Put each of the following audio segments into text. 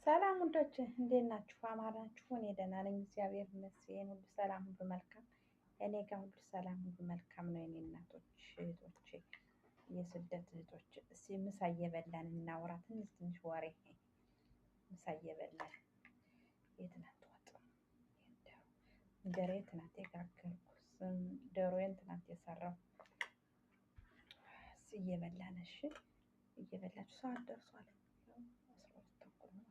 ሰላም ውዶች እንዴት ናችሁ? አማን ናችሁ? እኔ ደህና ነኝ፣ እግዚአብሔር ይመስገን። ሁሉ ሰላም፣ ሁሉ መልካም። እኔ ጋር ሁሉ ሰላም፣ ሁሉ መልካም ነው። የኔ እናቶች፣ እህቶቼ፣ የስደት እህቶች፣ እስኪ ምሳ እየበላን እናውራ። ትንሽ ትንሽ ወሬ ምሳ እየበላን የትናንት ወጥ እንጀራዬ ትናንት የጋገርኩ ዶሮዬን ትናንት የሰራው እስኪ እየበላን እሺ፣ እየበላችሁ ሰዓት ደርሷል። 12 ተኩል ሆኗል።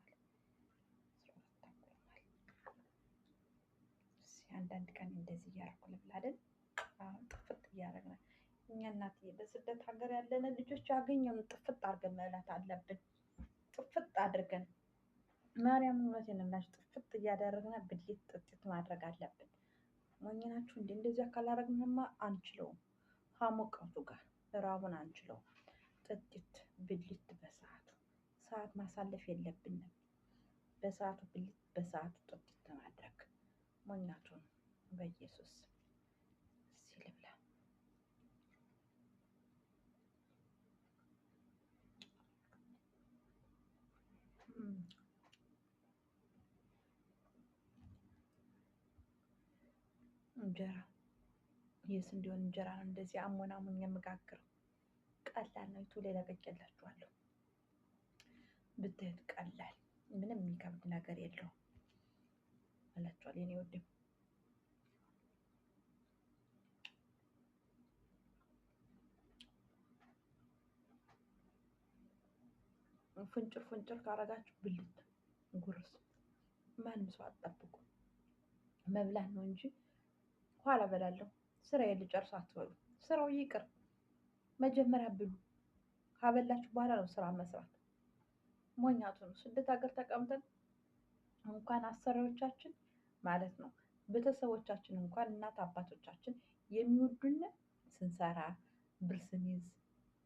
አንዳንድ ቀን እንደዚህ እያደረኩ ልብላ አይደል? አሁን ጥፍጥ እያደረግን እኛ እናትዬ በስደት ሀገር ያለን ልጆች ያገኘውን ጥፍጥ አድርገን መብላት አለብን። ጥፍጥ አድርገን ማርያም እውነቴን ነው የምላችሁ፣ ጥፍጥ እያደረግን ብሊት ጥጥት ማድረግ አለብን። ሞኝናችሁ እንዴ! እንደዚያ ካላደረግንማ አንችለውም። ከሙቀቱ ጋር ራቡን አንችለውም። ጥጥት ብሊት በሰዓቱ ሰዓት ማሳለፍ የለብንም። በሰዓቱ ብሊት በሰዓቱ ጥጥት ማድረግ ሞኛቱን በኢየሱስ እስኪ ልብላ። እንጀራ የስንዴውን እንጀራ ነው እንደዚህ አሞናሙኝ የምጋግረው። ቀላል ነው። ዩቱብ ላይ ለቅቄላችኋለሁ ብታዩት። ቀላል ምንም የሚከብድ ነገር የለውም እላችኋለሁ የኔ ውድም ፍንጭር ፍንጭር ካረጋችሁ ብልት ጉርስ ማንም ሰው አትጠብቁ። መብላት ነው እንጂ ኋላ በላለሁ ስራዬን ልጨርስ አትበሉ። ስራው ይቅር፣ መጀመሪያ ብሉ። ካበላችሁ በኋላ ነው ስራ መስራት። ሞኛቱ ነው። ስደት ሀገር ተቀምጠን እንኳን አሰሪዎቻችን ማለት ነው ቤተሰቦቻችን እንኳን እናት አባቶቻችን የሚወዱን ስንሰራ ብር ስንይዝ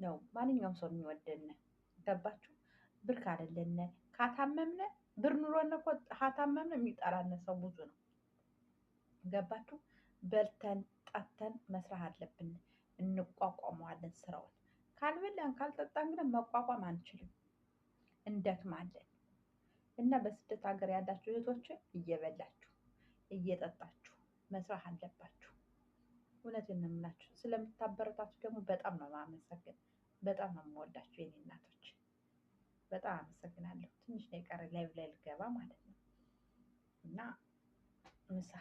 ነው ማንኛውም ሰው የሚወደን። ገባችሁ? ብር ካደለነ ካታመምነ ብር ኑሮነ እኮ ካታመምነ የሚጠራነ ሰው ብዙ ነው። ገባችሁ? በልተን ጠጥተን መስራት አለብን። እንቋቋመዋለን ስራውን። ካልበላን ካልጠጣን ግን መቋቋም አንችልም፣ እንደክማለን። እና በስደት ሀገር ያላችሁ እህቶች እየበላችሁ እየጠጣችሁ መስራት አለባችሁ። እውነቴን ነው የምላችሁ። ስለምታበረታችሁ ደግሞ በጣም ነው የማመሰግን። በጣም ነው የምወዳችሁ የኔ እናቶች። በጣም አመሰግናለሁ። ትንሽ ነው የቀረ ላይቭ ላይ ልገባ ማለት ነው እና ምሳ